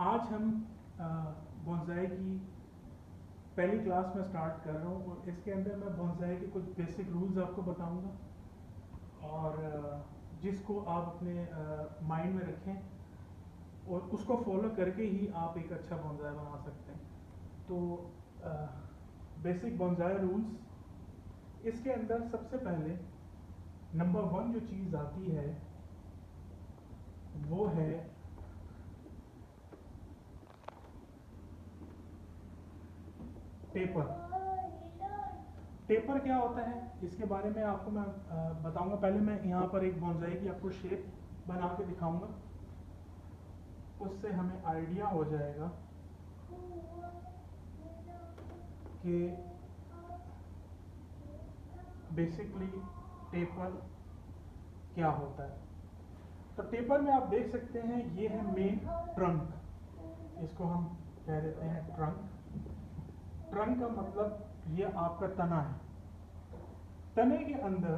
आज हम बोनसाई की पहली क्लास में स्टार्ट कर रहा हूँ और इसके अंदर मैं बोनसाई के कुछ बेसिक रूल्स आपको बताऊंगा और जिसको आप अपने माइंड में रखें और उसको फॉलो करके ही आप एक अच्छा बोनसाई बना सकते हैं। तो बेसिक बोनसाई रूल्स, इसके अंदर सबसे पहले नंबर 1 जो चीज़ आती है वो है टेपर। टेपर क्या होता है इसके बारे में आपको मैं बताऊंगा। पहले मैं यहाँ पर एक बोनसाई की आपको शेप बना के दिखाऊंगा, उससे हमें आइडिया हो जाएगा कि बेसिकली टेपर क्या होता है। तो टेपर में आप देख सकते हैं ये है मेन ट्रंक, इसको हम कह देते हैं ट्रंक। ट्रंक का मतलब ये आपका तना है। तने के अंदर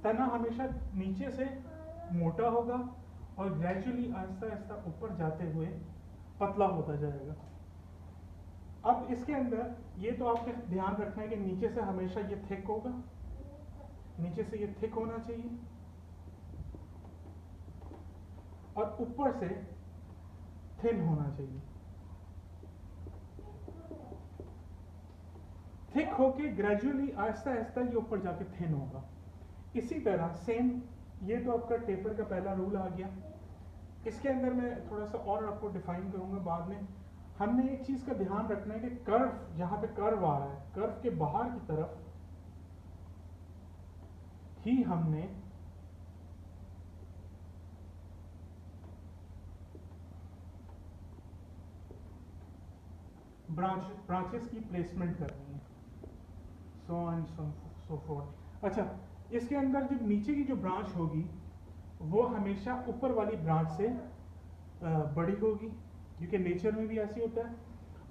तना हमेशा नीचे से मोटा होगा और ग्रेजुअली आहिस्ता आहिस्ता ऊपर जाते हुए पतला होता जाएगा। अब इसके अंदर ये तो आपके ध्यान रखना है कि नीचे से हमेशा ये थिक होगा, नीचे से ये थिक होना चाहिए और ऊपर से थिन होना चाहिए। थिक होके ग्रेजुअली आहिस्ता आहिस्ता ये ऊपर जाके थिन होगा। इसी तरह सेम, ये तो आपका टेपर का पहला रूल आ गया। इसके अंदर मैं थोड़ा सा और आपको डिफाइन करूंगा बाद में। हमने एक चीज का ध्यान रखना है कि कर्व, जहां पे कर्व आ रहा है, कर्व के बाहर की तरफ ही हमने ब्रांचेस की प्लेसमेंट करनी है, सो एंड सो फोर्थ। अच्छा, इसके अंदर जब नीचे की जो ब्रांच होगी वो हमेशा ऊपर वाली ब्रांच से बड़ी होगी, क्योंकि नेचर में भी ऐसे होता है।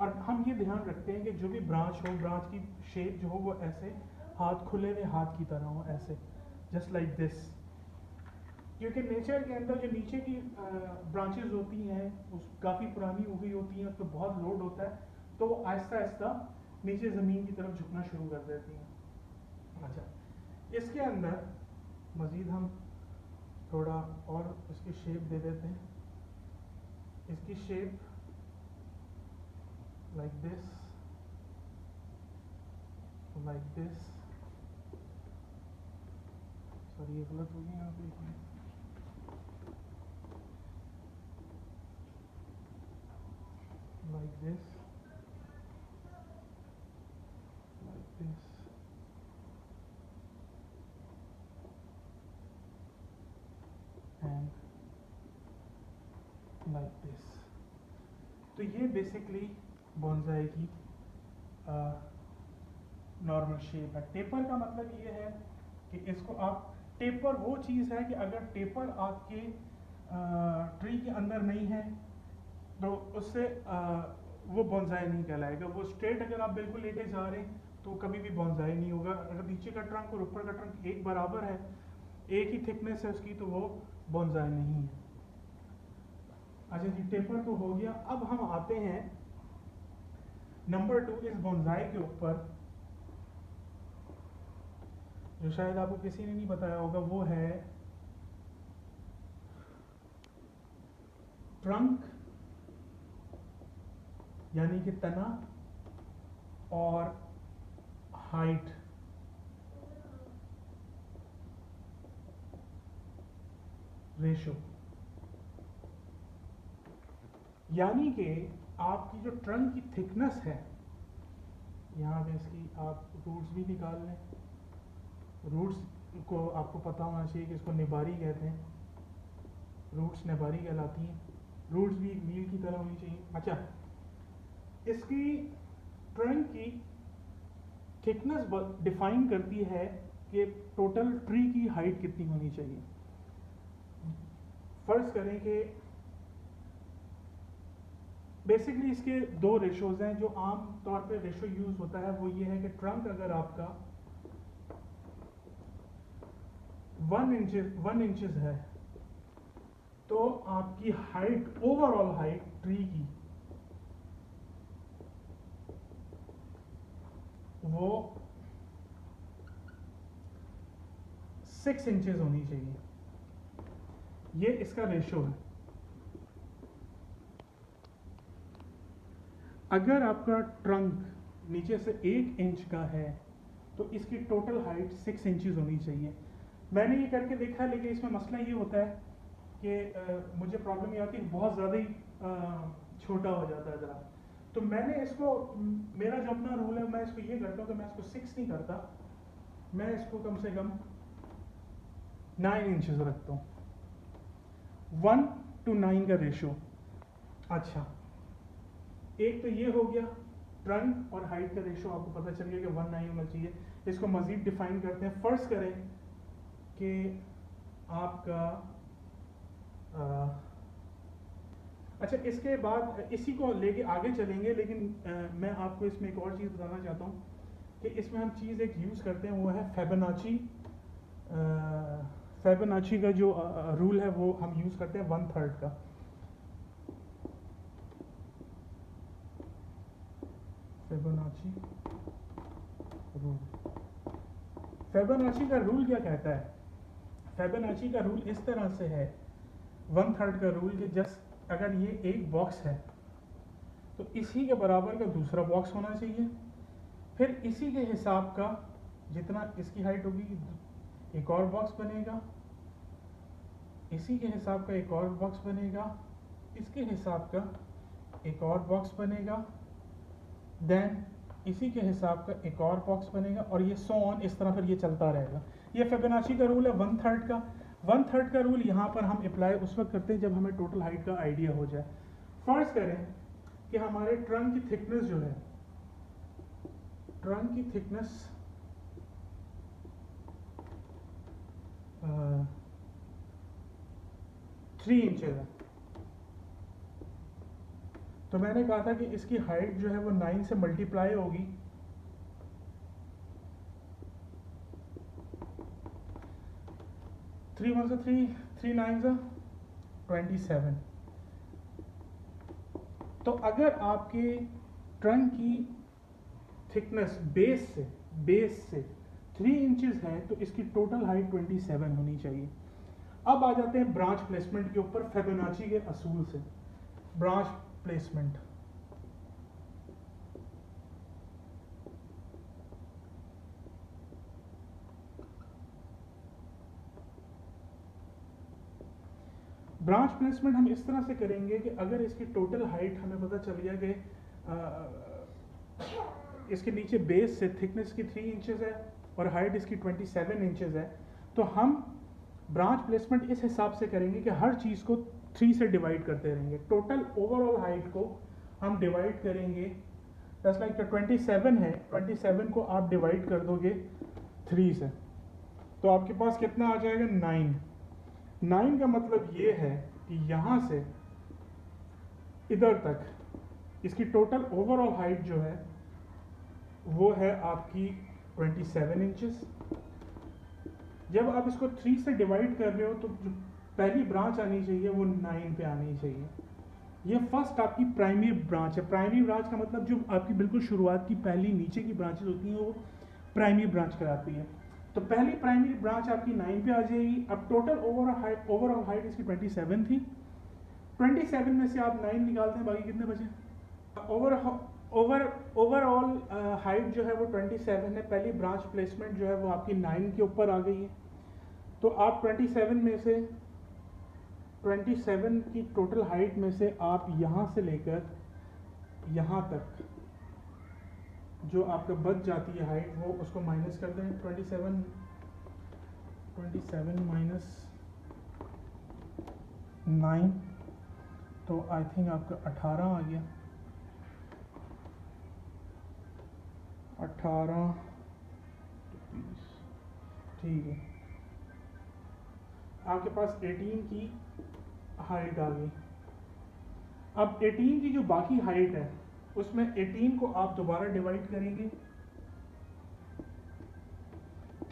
और हम ये ध्यान रखते हैं कि जो भी ब्रांच हो, ब्रांच की शेप जो हो वो ऐसे हाथ खुले हुए हाथ की तरह हो, ऐसे जस्ट लाइक दिस। क्योंकि नेचर के अंदर जो नीचे की ब्रांचेस होती हैं उस काफ़ी पुरानी उगी होती हैं, उस पर बहुत लोड होता है, तो वो आहिस्ता आहिस्ता नीचे ज़मीन की तरफ झुकना शुरू कर देती हैं। अच्छा, इसके अंदर मज़ीद हम थोड़ा और इसकी शेप दे देते हैं। इसकी shape like this, like this. Sorry ये गलत हो गया यहाँ पे, like this, like this, and like this। तो ये बेसिकली बोनसाई की नॉर्मल शेप है। टेपर का मतलब ये है कि इसको आप, टेपर वो चीज़ है कि अगर टेपर आपके ट्री के अंदर नहीं है तो उससे वो बोनसाई नहीं कहलाएगा। वो स्ट्रेट अगर आप बिल्कुल लेके जा रहे हैं तो कभी भी बोनसाई नहीं होगा। अगर नीचे का ट्रंक और ऊपर का ट्रंक एक बराबर है, एक ही थिकनेस है उसकी, तो वो बोनसाई नहीं है। अच्छा जी, टेपर तो हो गया। अब हम आते हैं नंबर 2 इस बोनसाई के ऊपर, जो शायद आपको किसी ने नहीं बताया होगा, वो है ट्रंक यानी कि तना और हाइट रेशो। यानी कि आपकी जो ट्रंक की थिकनेस है, यहाँ पे इसकी आप रूट्स भी निकाल लें। रूट्स को आपको पता होना चाहिए कि इसको निबारी कहते हैं, रूट्स निबारी कहलाती हैं। रूट्स भी एक व्हील की तरह होनी चाहिए। अच्छा, इसकी ट्रंक की थिकनेस डिफाइन करती है कि टोटल ट्री की हाइट कितनी होनी चाहिए। फर्ज करें कि बेसिकली इसके 2 रेशोज हैं जो आम तौर पे रेशो यूज होता है। वो ये है कि ट्रंक अगर आपका 1 इंचेस है तो आपकी हाइट, ओवरऑल हाइट ट्री की वो 6 इंचेस होनी चाहिए। ये इसका रेशो है। अगर आपका ट्रंक नीचे से 1 इंच का है तो इसकी टोटल हाइट 6 इंचेस होनी चाहिए। मैंने ये करके देखा, लेकिन इसमें मसला ये होता है कि मुझे प्रॉब्लम ये आती है बहुत ज़्यादा ही छोटा हो जाता है ज़रा। तो मैंने इसको, मेरा जो अपना रूल है, मैं इसको ये करता हूँ कि मैं इसको 6 नहीं करता, मैं इसको कम से कम 9 इंचेस रखता हूँ। 1:9 का रेशो। अच्छा, एक तो ये हो गया, ट्रंक और हाइट का रेशो आपको पता चल गया कि 1:9 होना चाहिए। इसको मज़ीद डिफाइन करते हैं। फर्ज करें कि आपका अच्छा, इसके बाद इसी को लेके आगे चलेंगे, लेकिन मैं आपको इसमें एक और चीज़ बताना चाहता हूँ कि इसमें हम चीज़ एक यूज़ करते हैं, वो है फेबोनाची। फेबोनाची का जो रूल है वो हम यूज़ करते हैं 1/3 का। फेबोनाची रूल, फेबोनाची का रूल क्या कहता है? फेबोनाची का रूल इस तरह से है, 1/3 का रूल, कि जस्ट अगर ये एक बॉक्स है तो इसी के बराबर का दूसरा बॉक्स होना चाहिए, फिर इसी के हिसाब का जितना इसकी हाइट होगी एक और बॉक्स बनेगा, इसी के हिसाब का एक और बॉक्स बनेगा, इसके हिसाब का एक और बॉक्स बनेगा, देन इसी के हिसाब का एक और बॉक्स बनेगा, और ये सो ऑन, इस तरह फिर ये चलता रहेगा। ये फिबोनाची का रूल है 1/3 का। 1/3 का रूल यहाँ पर हम अप्लाई उस वक्त करते हैं जब हमें टोटल हाइट का आइडिया हो जाए। फर्ज करें कि हमारे ट्रंक की थिकनेस जो है, ट्रंक की थिकनेस 3 इंचेस है। तो मैंने कहा था कि इसकी हाइट जो है वो 9 से मल्टीप्लाई होगी, थ्री 1 से 3, 3 9 से 27। तो अगर आपके ट्रंक की थिकनेस बेस से 3 इंचेस है तो इसकी टोटल हाइट 27 होनी चाहिए। अब आ जाते हैं ब्रांच प्लेसमेंट के ऊपर फिबोनाची के असूल से। ब्रांच प्लेसमेंट, ब्रांच प्लेसमेंट हम इस तरह से करेंगे कि अगर इसकी टोटल हाइट हमें पता चल गया कि इसके नीचे बेस से थिकनेस की 3 इंचेस है और हाइट इसकी 27 इंचेस है, तो हम ब्रांच प्लेसमेंट इस हिसाब से करेंगे कि हर चीज़ को 3 से डिवाइड करते रहेंगे। टोटल ओवरऑल हाइट को हम डिवाइड करेंगे, जस्ट लाइक 27 है, 27 को आप डिवाइड कर दोगे 3 से, तो आपके पास कितना आ जाएगा? 9। 9 का मतलब ये है कि यहाँ से इधर तक इसकी टोटल ओवरऑल हाइट जो है वो है आपकी 27 इंचेस। जब आप इसको 3 से डिवाइड कर रहे हो तो जो पहली ब्रांच आनी चाहिए वो 9 पे आनी चाहिए। ये फर्स्ट आपकी प्राइमरी ब्रांच है। प्राइमरी ब्रांच का मतलब जो आपकी बिल्कुल शुरुआत की पहली नीचे की ब्रांचेस होती हैं वो प्राइमरी ब्रांच कहलाती है। तो पहली प्राइमरी ब्रांच आपकी 9 पे आ जाएगी। अब टोटल ओवरऑल हाइट इसकी 27 थी। 27 में से आप 9 निकालते हैं, बाकी कितने बचे? ओवरऑल हाइट जो है वो 27 है। पहली ब्रांच प्लेसमेंट जो है वो आपकी 9 के ऊपर आ गई है। तो आप 27 में से 27 की टोटल हाइट में से आप यहाँ से लेकर यहाँ तक जो आपका बच जाती है हाइट वो उसको माइनस कर दें। 27 माइनस 9 तो आई थिंक आपका 18 आ गया। 18 ठीक है, आपके पास 18 की हाइट आ गई। अब 18 की जो बाकी हाइट है उसमें 18 को आप दोबारा डिवाइड करेंगे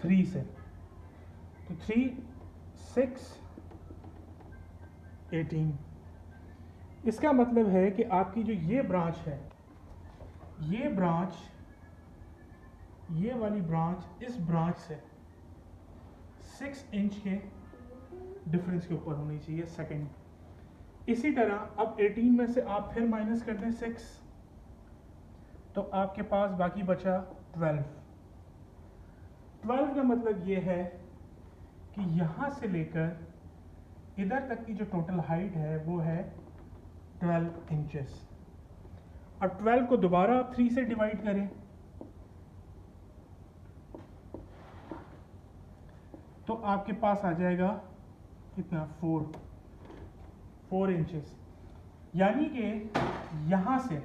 3 से, तो 3 6 18। इसका मतलब है कि आपकी जो ये ब्रांच है, ये ब्रांच, ये वाली ब्रांच इस ब्रांच से 6 इंच के डिफरेंस के ऊपर होनी चाहिए सेकंड। इसी तरह अब 18 में से आप फिर माइनस कर दें 6, तो आपके पास बाकी बचा 12। 12 का मतलब ये है कि यहाँ से लेकर इधर तक की जो टोटल हाइट है वो है 12 इंचेस। अब 12 को दोबारा आप 3 से डिवाइड करें, तो आपके पास आ जाएगा कितना, 4 इंचेस। यानी कि यहाँ से,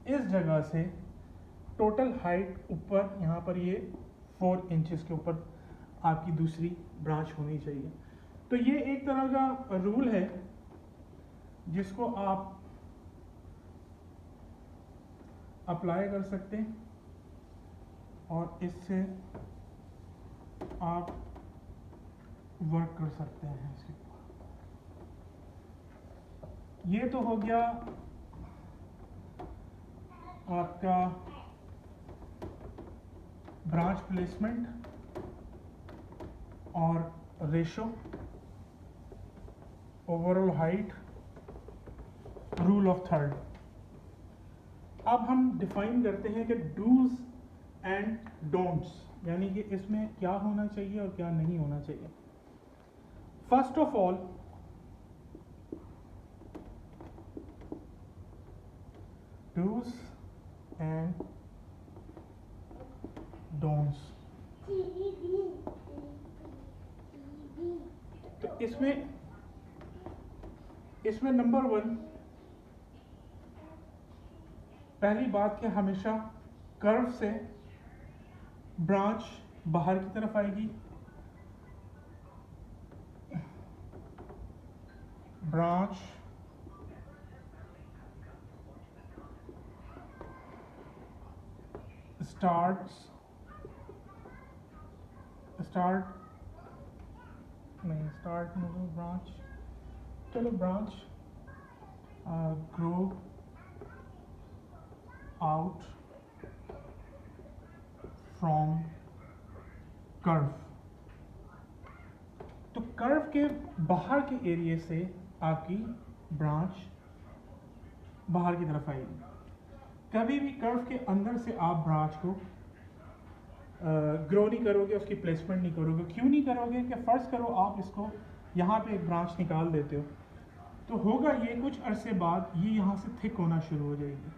इस जगह से टोटल हाइट ऊपर यहाँ पर ये 4 इंचेस के ऊपर आपकी दूसरी ब्रांच होनी चाहिए। तो ये एक तरह का रूल है जिसको आप अप्लाई कर सकते हैं और इससे आप वर्क कर सकते हैं इसके ऊपर। ये तो हो गया आपका ब्रांच प्लेसमेंट और ratio, overall height, rule of third. अब हम डिफाइन करते हैं कि डूज एंड डोंट्स, यानी कि इसमें क्या होना चाहिए और क्या नहीं होना चाहिए। First of all, dos and don'ts. तो इसमें नंबर 1, पहली बात कि हमेशा कर्व से ब्रांच बाहर की तरफ आएगी, ब्रांच स्टार्ट मतलब ब्रांच, चलो branch grow out from curve. तो कर्व के बाहर के एरिया से आपकी ब्रांच बाहर की तरफ आएगी। कभी भी कर्व के अंदर से आप ब्रांच को ग्रो नहीं करोगे, उसकी प्लेसमेंट नहीं करोगे। क्यों नहीं करोगे कि फर्ज करो आप इसको यहाँ पे एक ब्रांच निकाल देते हो, तो होगा ये कुछ अरसे बाद ये यहाँ से थिक होना शुरू हो जाएगी।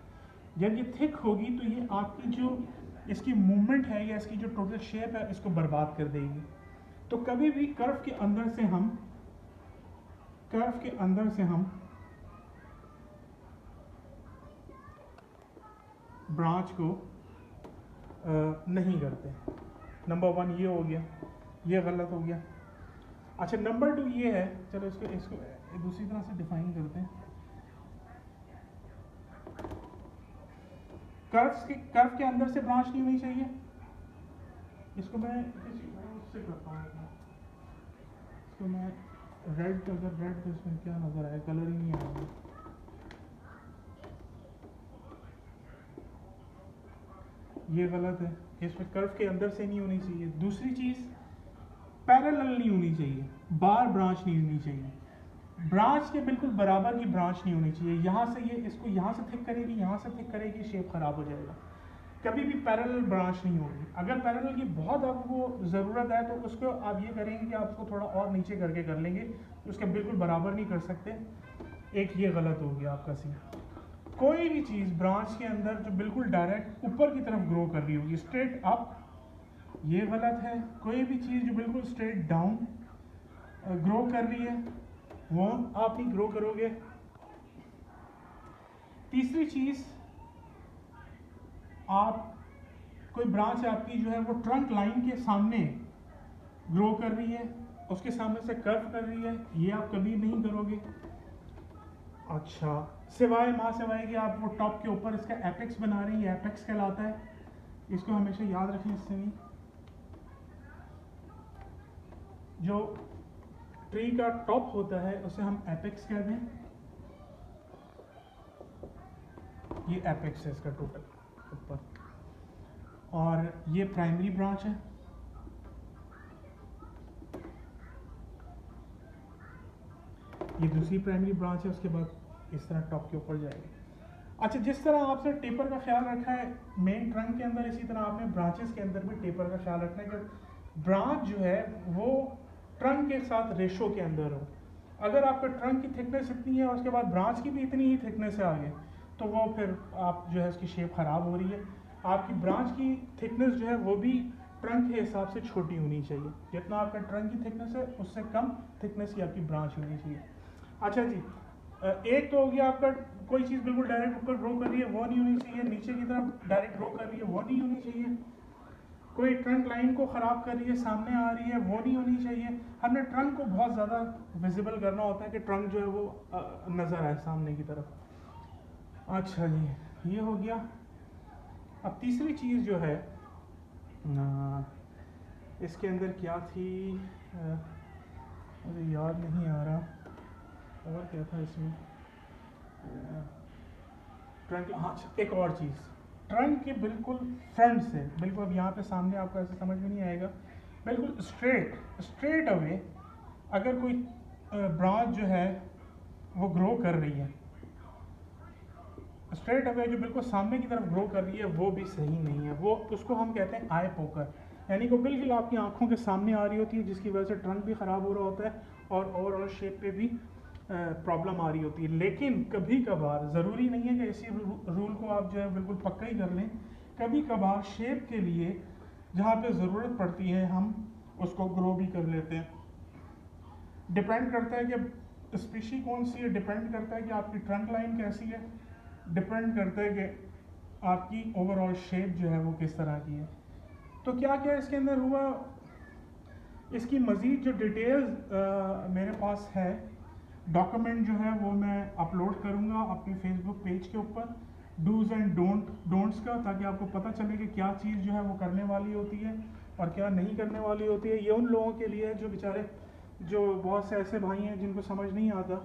जब ये थिक होगी तो ये आपकी जो इसकी मूवमेंट है या इसकी जो टोटल शेप है इसको बर्बाद कर देगी। तो कभी भी कर्व के अंदर से हम ब्रांच को नहीं करते। नंबर 1 ये हो गया, ये गलत हो गया। अच्छा, नंबर 2 ये है, चलो इसको दूसरी तरह से डिफाइन करते हैं। कर्व के अंदर से ब्रांच नहीं होनी चाहिए। इसको मैं उससे करता हूँ, इसको मैं रेड, अगर रेड तो इसमें क्या नजर आया, कलर ही नहीं आएगा। ये गलत है, इसमें कर्व के अंदर से नहीं होनी चाहिए। दूसरी चीज, पैरेलल नहीं होनी चाहिए, बार ब्रांच नहीं होनी चाहिए। ब्रांच के बिल्कुल बराबर की ब्रांच नहीं होनी चाहिए। यहाँ से ये इसको यहाँ से थिक करेगी, यहाँ से थिक करेगी, शेप खराब हो जाएगा। कभी भी पैरेलल ब्रांच नहीं होगी। अगर पैरेलल की बहुत आपको ज़रूरत है तो उसको आप ये करेंगे कि आप उसको थोड़ा और नीचे करके कर लेंगे, तो उसके बिल्कुल बराबर नहीं कर सकते। एक ये गलत हो गया आपका सीन। कोई भी चीज़ ब्रांच के अंदर जो बिल्कुल डायरेक्ट ऊपर की तरफ ग्रो कर रही होगी, स्ट्रेट अप, ये गलत है। कोई भी चीज़ जो बिल्कुल स्ट्रेट डाउन ग्रो कर रही है वो आप नहीं ग्रो करोगे। तीसरी चीज़, आप कोई ब्रांच आपकी जो है वो ट्रंक लाइन के सामने ग्रो कर रही है, उसके सामने से कर्व कर रही है, ये आप कभी नहीं करोगे। अच्छा, सिवाय कि आप वो टॉप के ऊपर इसका एपेक्स बना रही है, एपेक्स कहलाता है, इसको हमेशा याद रखें। इससे नहीं, जो ट्री का टॉप होता है उसे हम एपेक्स कहते हैं। ये एपेक्स है इसका टोटल ऊपर, और ये प्राइमरी ब्रांच है। ये दूसरी प्राइमरी ब्रांच है, उसके बाद इस तरह टॉप के ऊपर जाएगी। अच्छा, जिस तरह आपने टेपर का ख्याल रखा है मेन ट्रंक के अंदर, इसी तरह आपने ब्रांचेस के अंदर भी टेपर का ख्याल रखना है कि ब्रांच जो है वो ट्रंक के साथ रेशो के अंदर हो। अगर आपका ट्रंक की थिकनेस इतनी है और उसके बाद ब्रांच की भी इतनी ही थिकनेस है आगे, तो वो फिर आप जो है उसकी शेप ख़राब हो रही है। आपकी ब्रांच की थिकनेस जो है वो भी ट्रंक के हिसाब से छोटी होनी चाहिए। जितना आपका ट्रंक की थिकनेस है उससे कम थिकनेस की आपकी ब्रांच होनी चाहिए। अच्छा जी, एक तो हो गया आपका कोई चीज़ बिल्कुल डायरेक्ट ऊपर ग्रो कर रही है वो नहीं होनी चाहिए, नीचे की तरफ डायरेक्ट ग्रो कर रही है वो नहीं होनी चाहिए, कोई ट्रंक लाइन को ख़राब कर रही है सामने आ रही है वो नहीं होनी चाहिए। हमने ट्रंक को बहुत ज़्यादा विजिबल करना होता है कि ट्रंक जो है वो नज़र आए सामने की तरफ। अच्छा जी, ये हो गया। अब तीसरी चीज़ जो है इसके अंदर क्या थी, मुझे याद नहीं आ रहा, और क्या था इसमें ट्रंक। हाँ, एक और चीज़, ट्रंक के बिल्कुल फ्रंट से, बिल्कुल अब यहाँ पे सामने आपको ऐसे समझ में नहीं आएगा, बिल्कुल स्ट्रेट अवे अगर कोई ब्रांच जो है वो ग्रो कर रही है, स्ट्रेट अवे जो बिल्कुल सामने की तरफ ग्रो कर रही है वो भी सही नहीं है। वो उसको हम कहते हैं आई पोकर, यानी कि बिल्कुल आपकी आंखों के सामने आ रही होती है, जिसकी वजह से ट्रंक भी ख़राब हो रहा होता है और ओवरऑल शेप पे भी प्रॉब्लम आ रही होती है। लेकिन कभी कभार, ज़रूरी नहीं है कि इसी रूल को आप जो है बिल्कुल पक्का ही कर लें, कभी कभार शेप के लिए जहाँ पे ज़रूरत पड़ती है हम उसको ग्रो भी कर लेते हैं। डिपेंड करता है कि स्पीशी कौन सी है, डिपेंड करता है कि आपकी ट्रंक लाइन कैसी है, डिपेंड करता है कि आपकी ओवरऑल शेप जो है वो किस तरह की है। तो क्या क्या इसके अंदर हुआ, इसकी मज़ीद जो डिटेल्स मेरे पास है, डॉक्यूमेंट जो है वो मैं अपलोड करूँगा अपने फेसबुक पेज के ऊपर, डूज़ एंड डोंट्स का, ताकि आपको पता चले कि क्या चीज़ जो है वो करने वाली होती है और क्या नहीं करने वाली होती है। ये उन लोगों के लिए है जो बेचारे, जो बहुत से ऐसे भाई हैं जिनको समझ नहीं आता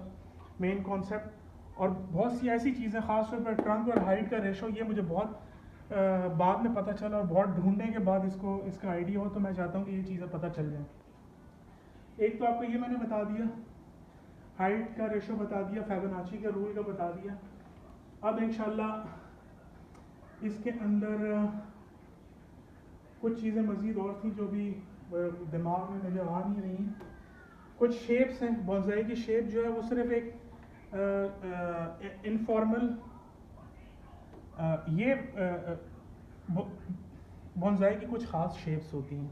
मेन कॉन्सेप्ट, और बहुत सी ऐसी चीज़ें, ख़ास तौर पर ट्रंक और हाइट का रेशो, ये मुझे बहुत बाद में पता चला और बहुत ढूंढने के बाद इसका आइडिया हो, तो मैं चाहता हूँ कि ये चीज़ें पता चल जाए। एक तो आपको ये मैंने बता दिया, हाइट का रेशो बता दिया, फिबोनाची का रूल का बता दिया। अब इंशाल्लाह इसके अंदर कुछ चीज़ें मज़ीद और थी जो भी दिमाग में मुझे आ नहीं रही। कुछ शेप्स हैं, बोनसाई की शेप जो है वो सिर्फ एक इनफॉर्मल, ये बोनसाई की कुछ ख़ास शेप्स होती हैं,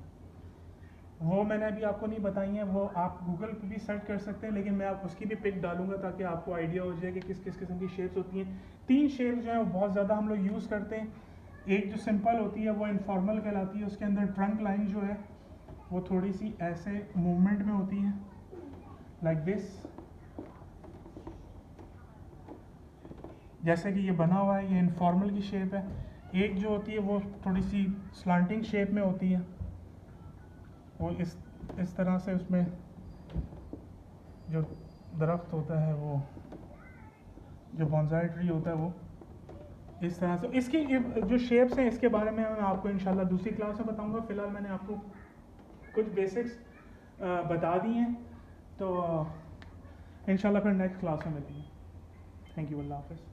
वो मैंने अभी आपको नहीं बताई हैं, वो आप गूगल पे भी सर्च कर सकते हैं, लेकिन मैं आप उसकी भी पिक डालूंगा ताकि आपको आइडिया हो जाए कि किस किस किस्म की शेप्स होती हैं। 3 शेप्स जो हैं वो बहुत ज़्यादा हम लोग यूज़ करते हैं। एक जो सिंपल होती है वो इनफॉर्मल कहलाती है, उसके अंदर ट्रंक लाइन जो है वो थोड़ी सी ऐसे मूवमेंट में होती है, लाइक दिस, जैसे कि ये बना हुआ है, ये इनफॉर्मल की शेप है। एक जो होती है वो थोड़ी सी स्लांटिंग शेप में होती है, वो इस तरह से, उसमें जो दरख्त होता है, वो जो बोनसाई ट्री होता है वो इस तरह से। इसकी जो शेप्स हैं इसके बारे में मैं आपको इंशाल्लाह दूसरी क्लास में बताऊंगा। फ़िलहाल मैंने आपको कुछ बेसिक्स बता दी हैं, तो इंशाल्लाह फिर नेक्स्ट क्लास में मिलती है। थैंक यू, अल्लाह हाफ़िज़।